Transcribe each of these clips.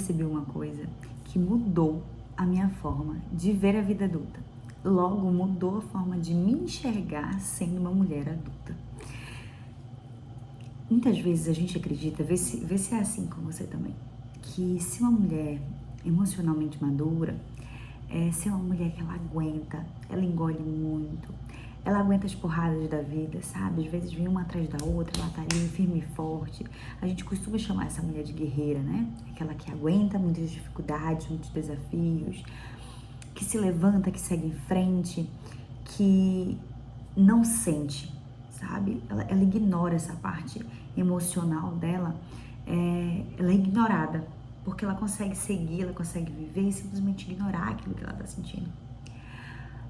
percebi uma coisa que mudou a minha forma de ver a vida adulta. Logo, mudou a forma de me enxergar sendo uma mulher adulta. Muitas vezes a gente acredita, vê se é assim com você também, que se uma mulher emocionalmente madura, se é uma mulher que ela aguenta, ela engole muito, ela aguenta as porradas da vida, sabe? Às vezes vem uma atrás da outra, ela tá ali firme e forte. A gente costuma chamar essa mulher de guerreira, né? Aquela que aguenta muitas dificuldades, muitos desafios, que se levanta, que segue em frente, que não sente, sabe? Ela ignora essa parte emocional dela, ela é ignorada, porque ela consegue seguir, ela consegue viver e simplesmente ignorar aquilo que ela tá sentindo.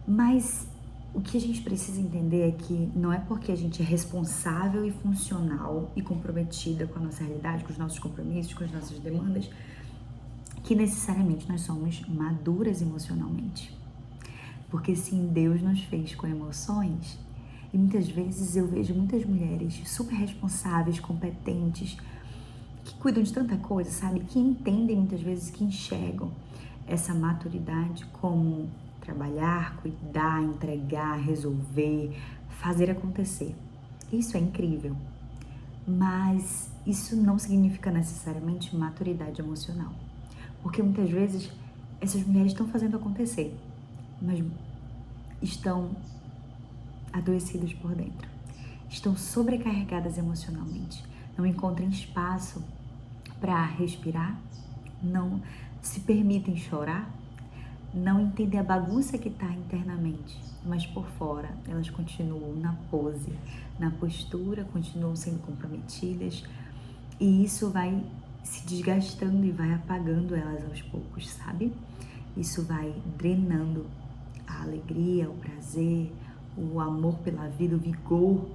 Mas o que a gente precisa entender é que não é porque a gente é responsável e funcional e comprometida com a nossa realidade, com os nossos compromissos, com as nossas demandas, que necessariamente nós somos maduras emocionalmente. Porque sim, Deus nos fez com emoções. E muitas vezes eu vejo muitas mulheres super responsáveis, competentes, que cuidam de tanta coisa, sabe? Que entendem muitas vezes, que enxergam essa maturidade como trabalhar, cuidar, entregar, resolver, fazer acontecer. Isso é incrível. Mas isso não significa necessariamente maturidade emocional. Porque muitas vezes essas mulheres estão fazendo acontecer, mas estão adoecidas por dentro, estão sobrecarregadas emocionalmente, não encontram espaço para respirar, não se permitem chorar, não entendem a bagunça que está internamente, mas por fora elas continuam na pose, na postura, continuam sendo comprometidas, e isso vai se desgastando e vai apagando elas aos poucos, sabe? Isso vai drenando a alegria, o prazer, o amor pela vida, o vigor.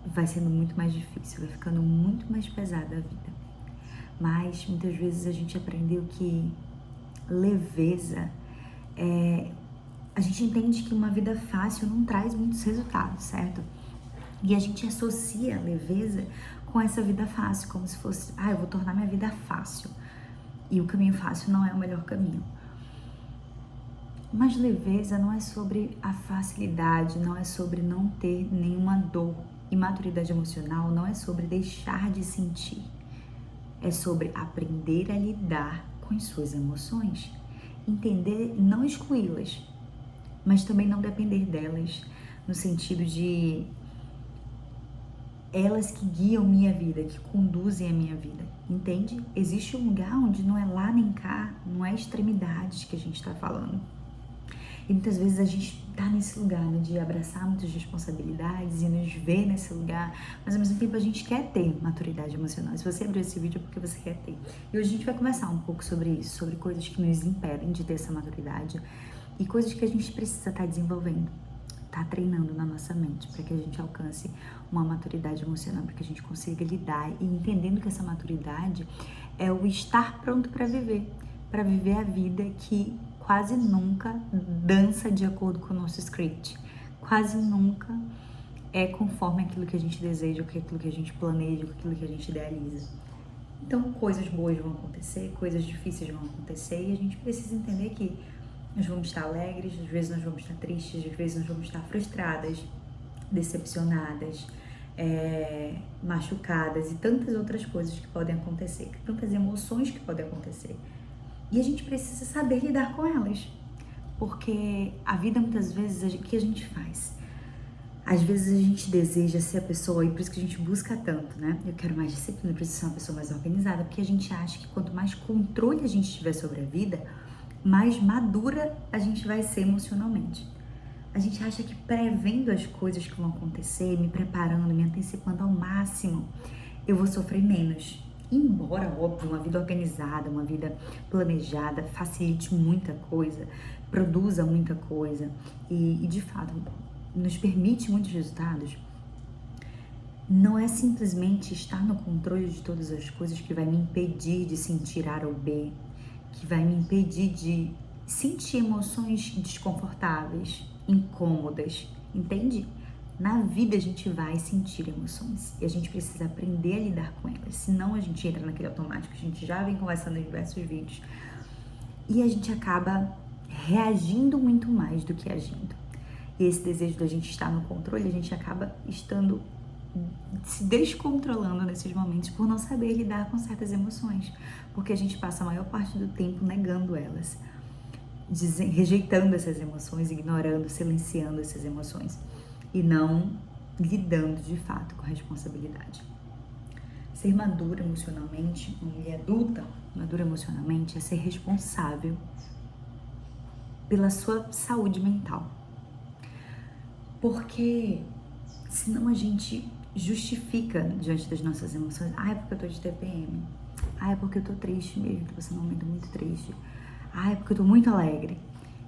Vai sendo muito mais difícil, vai ficando muito mais pesada a vida. Mas muitas vezes a gente aprendeu que leveza a gente entende que uma vida fácil não traz muitos resultados, certo? E a gente associa a leveza com essa vida fácil, como se fosse, eu vou tornar minha vida fácil. E o caminho fácil não é o melhor caminho. Mas leveza não é sobre a facilidade, não é sobre não ter nenhuma dor. E maturidade emocional não é sobre deixar de sentir. É sobre aprender a lidar com as suas emoções. Entender, não excluí-las, mas também não depender delas, no sentido de elas que guiam minha vida, que conduzem a minha vida, entende? Existe um lugar onde não é lá nem cá, não é extremidades que a gente está falando. E muitas vezes a gente tá nesse lugar, né, de abraçar muitas responsabilidades e nos ver nesse lugar, mas ao mesmo tempo a gente quer ter maturidade emocional. Se você abriu esse vídeo é porque você quer ter. E hoje a gente vai conversar um pouco sobre isso, sobre coisas que nos impedem de ter essa maturidade e coisas que a gente precisa estar desenvolvendo, tá treinando na nossa mente para que a gente alcance uma maturidade emocional, para que a gente consiga lidar e entendendo que essa maturidade é o estar pronto para viver a vida que quase nunca dança de acordo com o nosso script, quase nunca é conforme aquilo que a gente deseja, aquilo que a gente planeja, aquilo que a gente idealiza. Então, coisas boas vão acontecer, coisas difíceis vão acontecer e a gente precisa entender que nós vamos estar alegres, às vezes nós vamos estar tristes, às vezes nós vamos estar frustradas, decepcionadas, machucadas e tantas outras coisas que podem acontecer, tantas emoções que podem acontecer. E a gente precisa saber lidar com elas, porque a vida muitas vezes, o que a gente faz? Às vezes a gente deseja ser a pessoa, e por isso que a gente busca tanto, né? Eu quero mais disciplina, eu preciso ser uma pessoa mais organizada, porque a gente acha que quanto mais controle a gente tiver sobre a vida, mais madura a gente vai ser emocionalmente. A gente acha que prevendo as coisas que vão acontecer, me preparando, me antecipando ao máximo, eu vou sofrer menos. Embora, óbvio, uma vida organizada, uma vida planejada facilite muita coisa, produza muita coisa e de fato nos permite muitos resultados, não é simplesmente estar no controle de todas as coisas que vai me impedir de sentir A ou B, que vai me impedir de sentir emoções desconfortáveis, incômodas, entende? Na vida a gente vai sentir emoções e a gente precisa aprender a lidar com elas, senão a gente entra naquele automático. A gente já vem conversando em diversos vídeos e a gente acaba reagindo muito mais do que agindo. E esse desejo da gente estar no controle, a gente acaba se descontrolando nesses momentos por não saber lidar com certas emoções, porque a gente passa a maior parte do tempo negando elas, rejeitando essas emoções, ignorando, silenciando essas emoções e não lidando de fato com a responsabilidade. Ser madura emocionalmente, uma mulher adulta, madura emocionalmente, é ser responsável pela sua saúde mental. Porque senão a gente justifica diante das nossas emoções. É porque eu tô de TPM. É porque eu tô triste mesmo, tô passando um momento muito triste. É porque eu tô muito alegre.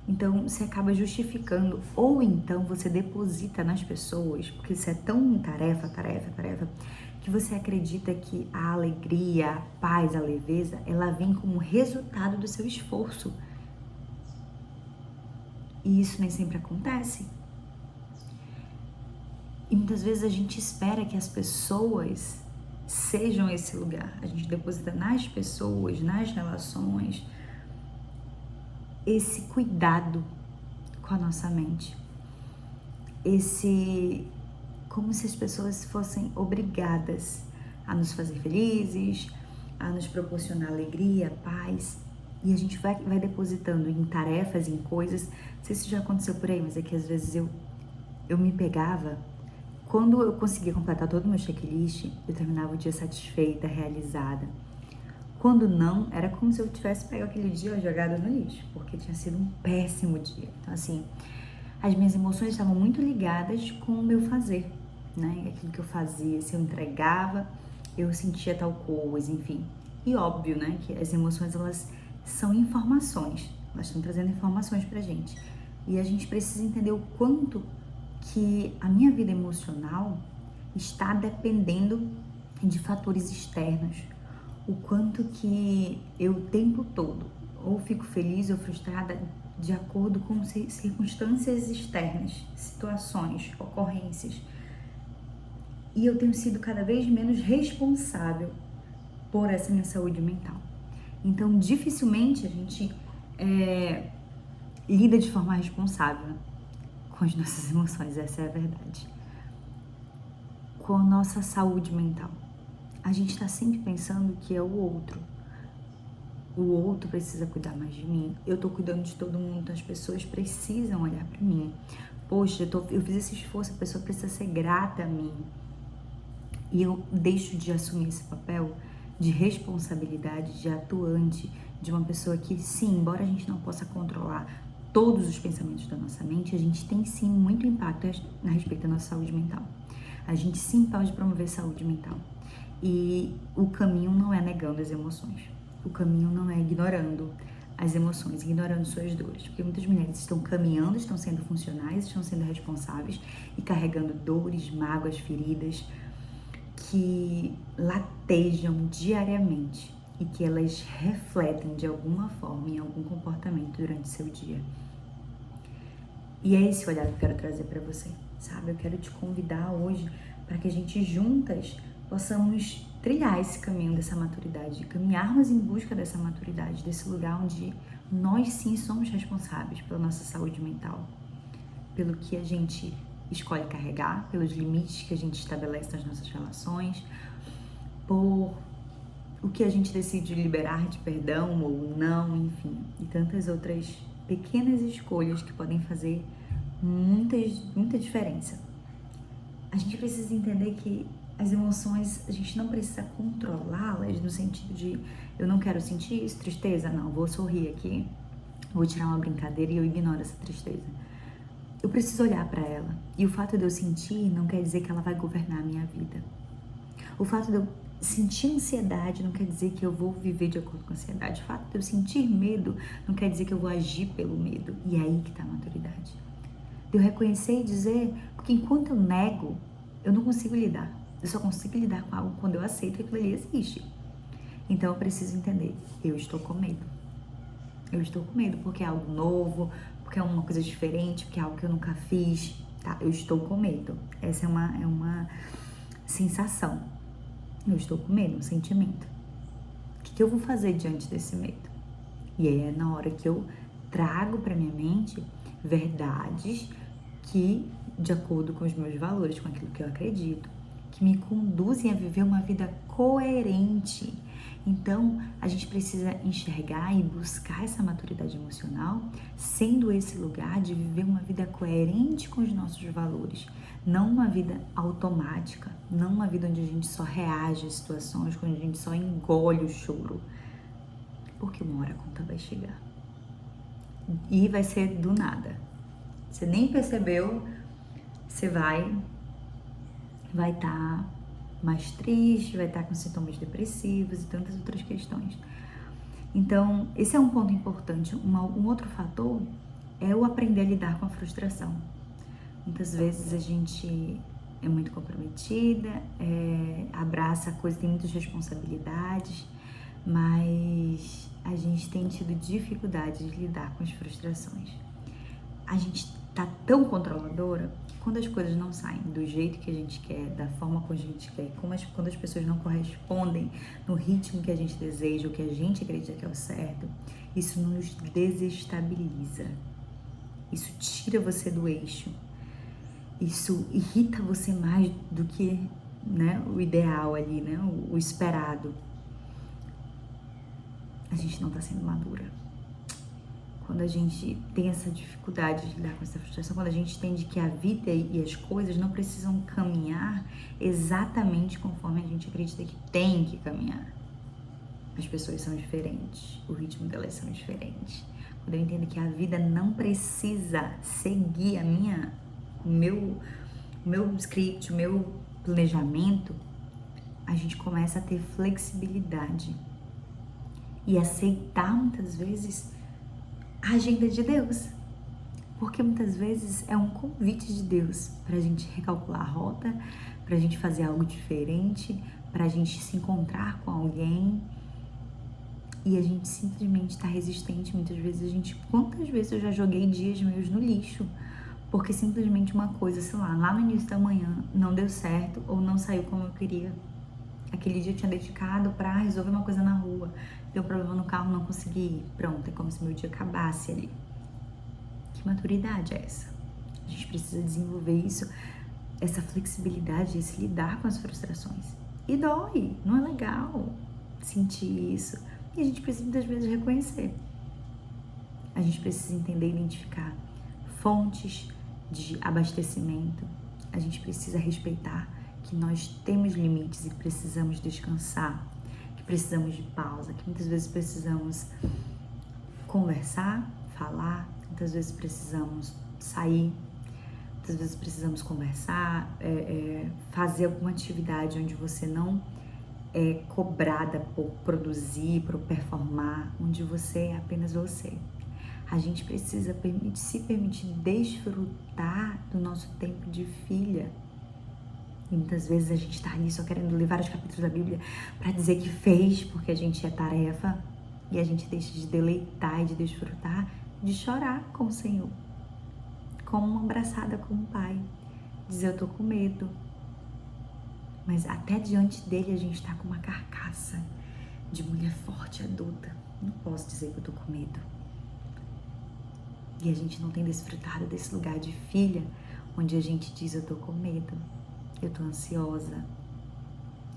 Então, você acaba justificando, ou então você deposita nas pessoas, porque isso é tão tarefa, que você acredita que a alegria, a paz, a leveza, ela vem como resultado do seu esforço. E isso nem sempre acontece. E muitas vezes a gente espera que as pessoas sejam esse lugar. A gente deposita nas pessoas, nas relações, esse cuidado com a nossa mente. Como se as pessoas fossem obrigadas a nos fazer felizes, a nos proporcionar alegria, paz. E a gente vai depositando em tarefas, em coisas. Não sei se isso já aconteceu por aí, mas é que às vezes eu me pegava. Quando eu conseguia completar todo o meu checklist, eu terminava o dia satisfeita, realizada. Quando não, era como se eu tivesse pego aquele dia jogado no lixo, porque tinha sido um péssimo dia. Então, assim, as minhas emoções estavam muito ligadas com o meu fazer, né? Aquilo que eu fazia, se eu entregava, eu sentia tal coisa, enfim. E óbvio, né, que as emoções, elas são informações, elas estão trazendo informações pra gente. E a gente precisa entender o quanto que a minha vida emocional está dependendo de fatores externos. O quanto que eu o tempo todo ou fico feliz ou frustrada de acordo com circunstâncias externas, situações, ocorrências. E eu tenho sido cada vez menos responsável por essa minha saúde mental. Então, dificilmente a gente lida de forma responsável com as nossas emoções, essa é a verdade. Com a nossa saúde mental. A gente está sempre pensando que é o outro. O outro precisa cuidar mais de mim. Eu tô cuidando de todo mundo, então as pessoas precisam olhar para mim. Poxa, eu fiz esse esforço, a pessoa precisa ser grata a mim. E eu deixo de assumir esse papel de responsabilidade, de atuante, de uma pessoa que, sim, embora a gente não possa controlar todos os pensamentos da nossa mente, a gente tem sim muito impacto a respeito da nossa saúde mental. A gente sim pode promover saúde mental. E o caminho não é negando as emoções. O caminho não é ignorando as emoções, ignorando suas dores. Porque muitas mulheres estão caminhando, estão sendo funcionais, estão sendo responsáveis e carregando dores, mágoas, feridas que latejam diariamente e que elas refletem de alguma forma em algum comportamento durante o seu dia. E é esse olhar que eu quero trazer para você, sabe? Eu quero te convidar hoje para que a gente juntas possamos trilhar esse caminho dessa maturidade, caminharmos em busca dessa maturidade, desse lugar onde nós sim somos responsáveis pela nossa saúde mental, pelo que a gente escolhe carregar, pelos limites que a gente estabelece nas nossas relações, por o que a gente decide liberar de perdão ou não, enfim, e tantas outras pequenas escolhas que podem fazer muita diferença. A gente precisa entender que as emoções, a gente não precisa controlá-las no sentido de eu não quero sentir isso, tristeza, não, vou sorrir aqui, vou tirar uma brincadeira e eu ignoro essa tristeza. Eu preciso olhar para ela. E o fato de eu sentir não quer dizer que ela vai governar a minha vida. O fato de eu sentir ansiedade não quer dizer que eu vou viver de acordo com a ansiedade. O fato de eu sentir medo não quer dizer que eu vou agir pelo medo. E é aí que está a maturidade. De eu reconhecer e dizer, porque enquanto eu nego, eu não consigo lidar. Eu só consigo lidar com algo quando eu aceito que aquilo ali existe. Então eu preciso entender, eu estou com medo. Eu estou com medo porque é algo novo, porque é uma coisa diferente, porque é algo que eu nunca fiz. tá? Eu estou com medo. Essa é uma sensação. Eu estou com medo, um sentimento. O que eu vou fazer diante desse medo? E aí é na hora que eu trago para minha mente verdades que, de acordo com os meus valores, com aquilo que eu acredito, que me conduzem a viver uma vida coerente. Então, a gente precisa enxergar e buscar essa maturidade emocional, sendo esse lugar de viver uma vida coerente com os nossos valores, não uma vida automática, não uma vida onde a gente só reage às situações, onde a gente só engole o choro, porque uma hora a conta vai chegar e vai ser do nada. Você nem percebeu, você vai estar mais triste, vai estar com sintomas depressivos e tantas outras questões. Então, esse é um ponto importante. Um outro fator é o aprender a lidar com a frustração. Muitas vezes a gente é muito comprometida, abraça a coisa, tem muitas responsabilidades, mas a gente tem tido dificuldade de lidar com as frustrações. A gente tá tão controladora que quando as coisas não saem do jeito que a gente quer, da forma como a gente quer, quando as pessoas não correspondem no ritmo que a gente deseja, ou que a gente acredita que é o certo, isso nos desestabiliza. Isso tira você do eixo. Isso irrita você mais do que, né, o ideal ali, né, o esperado. A gente não tá sendo madura. Quando a gente tem essa dificuldade de lidar com essa frustração, quando a gente entende que a vida e as coisas não precisam caminhar exatamente conforme a gente acredita que tem que caminhar. As pessoas são diferentes, o ritmo delas são diferentes. Quando eu entendo que a vida não precisa seguir o meu script, o meu planejamento, a gente começa a ter flexibilidade e aceitar muitas vezes a agenda de Deus, porque muitas vezes é um convite de Deus para a gente recalcular a rota, para a gente fazer algo diferente, para a gente se encontrar com alguém, e a gente simplesmente está resistente. Muitas vezes quantas vezes eu já joguei dias meus no lixo, porque simplesmente uma coisa, sei lá no início da manhã não deu certo ou não saiu como eu queria. Aquele dia eu tinha dedicado para resolver uma coisa na rua, deu problema no carro, não consegui ir. Pronto, é como se meu dia acabasse ali. Que maturidade é essa? A gente precisa desenvolver isso, essa flexibilidade, esse lidar com as frustrações. E dói, não é legal sentir isso. E a gente precisa muitas vezes reconhecer. A gente precisa entender e identificar fontes de abastecimento. A gente precisa respeitar que nós temos limites e precisamos descansar, que precisamos de pausa, que muitas vezes precisamos conversar, falar, muitas vezes precisamos sair, muitas vezes precisamos conversar, fazer alguma atividade onde você não é cobrada por produzir, por performar, onde você é apenas você. A gente precisa se permitir desfrutar do nosso tempo de filha. E muitas vezes a gente tá ali só querendo ler vários capítulos da Bíblia para dizer que fez, porque a gente é tarefa, e a gente deixa de deleitar e de desfrutar, de chorar com o Senhor, como uma abraçada com o Pai, dizer eu tô com medo, mas até diante dele a gente tá com uma carcaça de mulher forte, adulta. Não posso dizer que eu tô com medo. E a gente não tem desfrutado desse lugar de filha, onde a gente diz eu tô com medo, eu tô ansiosa,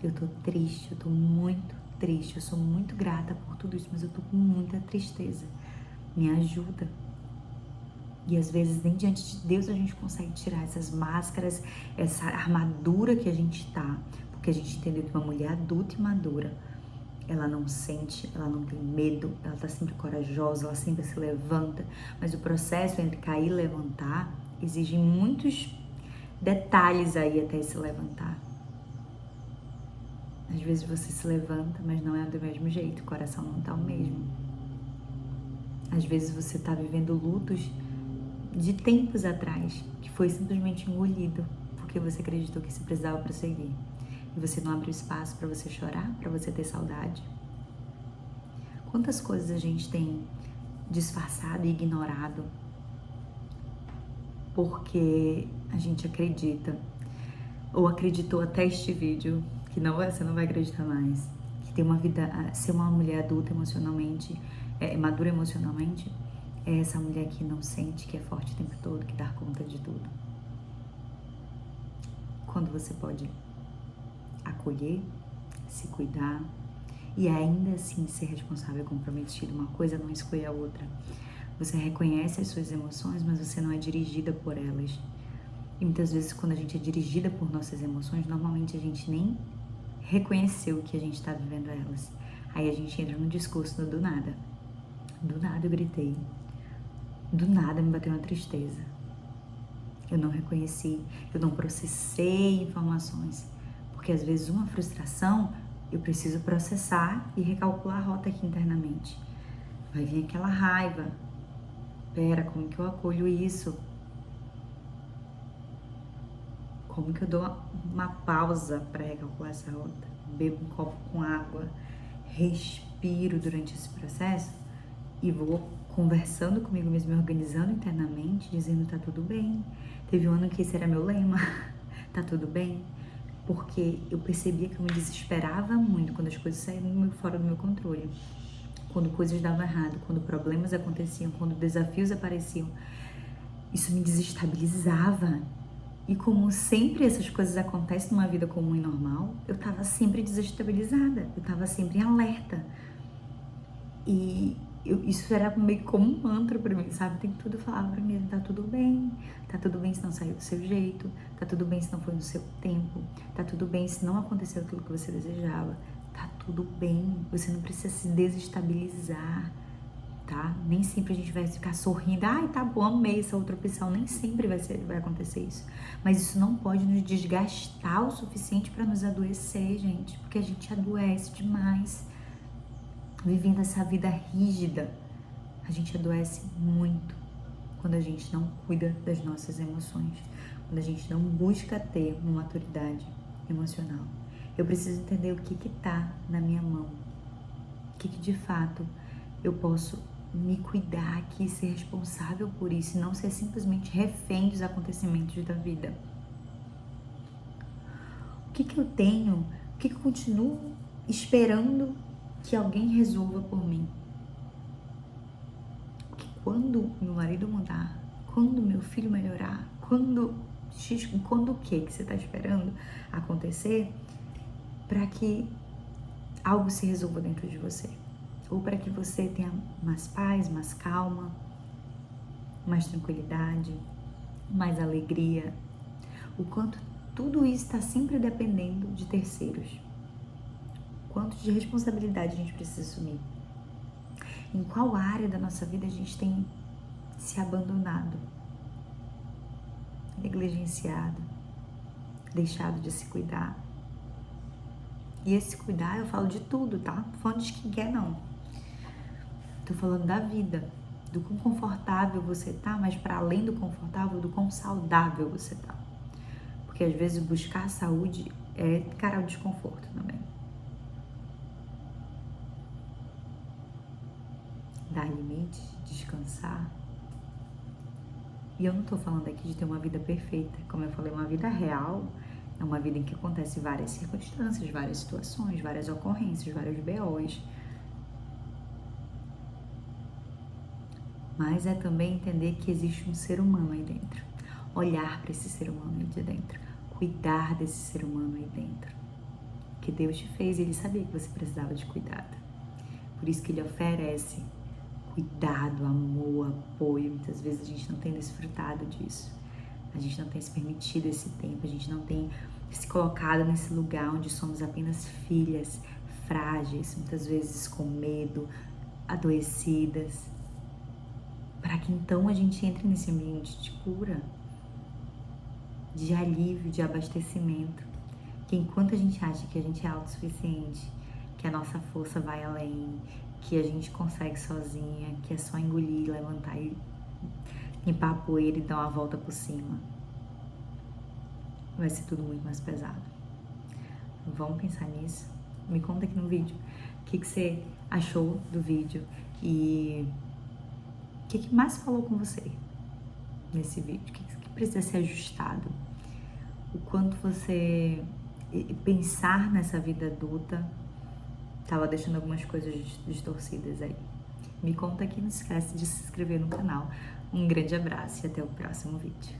eu tô triste, eu tô muito triste, eu sou muito grata por tudo isso, mas eu tô com muita tristeza. Me ajuda. E às vezes nem diante de Deus a gente consegue tirar essas máscaras, essa armadura que a gente tá, porque a gente entendeu que uma mulher adulta e madura, ela não sente, ela não tem medo, ela tá sempre corajosa, ela sempre se levanta, mas o processo entre cair e levantar exige muitos detalhes aí até se levantar. Às vezes você se levanta, mas não é do mesmo jeito, o coração não tá o mesmo. Às vezes você tá vivendo lutos de tempos atrás, que foi simplesmente engolido, porque você acreditou que você precisava prosseguir. E você não abriu espaço para você chorar, para você ter saudade. Quantas coisas a gente tem disfarçado e ignorado porque a gente acredita, ou acreditou até este vídeo, que você não vai acreditar mais, que ter uma vida, ser uma mulher adulta emocionalmente, madura emocionalmente, é essa mulher que não sente, que é forte o tempo todo, que dá conta de tudo. Quando você pode acolher, se cuidar e ainda assim ser responsável e comprometido, uma coisa não exclui a outra. Você reconhece as suas emoções, mas você não é dirigida por elas. E muitas vezes quando a gente é dirigida por nossas emoções, normalmente a gente nem reconheceu que a gente está vivendo elas. Aí a gente entra no discurso do nada. Do nada eu gritei. Do nada me bateu uma tristeza. Eu não reconheci, eu não processei informações. Porque às vezes uma frustração eu preciso processar e recalcular a rota aqui internamente. Vai vir aquela raiva. Pera, como que eu acolho isso? Como que eu dou uma pausa para recalcular essa rota? Bebo um copo com água, respiro durante esse processo e vou conversando comigo mesmo, me organizando internamente, dizendo tá tudo bem. Teve um ano que esse era meu lema, tá tudo bem, porque eu percebia que eu me desesperava muito quando as coisas saíam fora do meu controle, quando coisas davam errado, quando problemas aconteciam, quando desafios apareciam. Isso me desestabilizava. E como sempre essas coisas acontecem numa vida comum e normal, eu tava sempre desestabilizada, eu tava sempre em alerta. E isso era meio como um mantra pra mim, sabe? Tem tudo, eu falava pra mim, tá tudo bem se não saiu do seu jeito, tá tudo bem se não foi no seu tempo, tá tudo bem se não aconteceu aquilo que você desejava, tá tudo bem, você não precisa se desestabilizar, tá? Nem sempre a gente vai ficar sorrindo, ai, tá bom, amei essa outra opção, nem sempre vai acontecer isso. Mas isso não pode nos desgastar o suficiente para nos adoecer, gente, porque a gente adoece demais. Vivendo essa vida rígida, a gente adoece muito quando a gente não cuida das nossas emoções, quando a gente não busca ter uma maturidade emocional. Eu preciso entender o que tá na minha mão, o que de fato eu posso me cuidar aqui, ser responsável por isso e não ser simplesmente refém dos acontecimentos da vida. O que eu tenho, o que eu continuo esperando que alguém resolva por mim? Porque quando meu marido mudar, quando meu filho melhorar, quando o que você está esperando acontecer para que algo se resolva dentro de você? Ou para que você tenha mais paz, mais calma, mais tranquilidade, mais alegria? O quanto tudo isso está sempre dependendo de terceiros. Quanto de responsabilidade a gente precisa assumir? Em qual área da nossa vida a gente tem se abandonado, negligenciado, deixado de se cuidar? E esse cuidar eu falo de tudo, tá? Não tô falando de skincare, não. Tô falando da vida, do quão confortável você tá, mas para além do confortável, do quão saudável você tá. Porque às vezes buscar saúde é encarar o desconforto também. Dar limite, descansar. E eu não tô falando aqui de ter uma vida perfeita. Como eu falei, uma vida real é uma vida em que acontecem várias circunstâncias, várias situações, várias ocorrências, vários BOs. Mas é também entender que existe um ser humano aí dentro. Olhar para esse ser humano aí de dentro. Cuidar desse ser humano aí dentro. Que Deus te fez e Ele sabia que você precisava de cuidado. Por isso que Ele oferece cuidado, amor, apoio. Muitas vezes a gente não tem desfrutado disso. A gente não tem se permitido esse tempo. A gente não tem se colocado nesse lugar onde somos apenas filhas frágeis, muitas vezes com medo, adoecidas, para que então a gente entre nesse ambiente de cura, de alívio, de abastecimento, que enquanto a gente acha que a gente é autossuficiente, que a nossa força vai além, que a gente consegue sozinha, que é só engolir, levantar e limpar a poeira e dar uma volta por cima, vai ser tudo muito mais pesado. Vamos pensar nisso? Me conta aqui no vídeo o que você achou do vídeo e o que mais falou com você nesse vídeo, o que precisa ser ajustado, o quanto você pensar nessa vida adulta estava deixando algumas coisas distorcidas aí. Me conta aqui, não esquece de se inscrever no canal. Um grande abraço e até o próximo vídeo.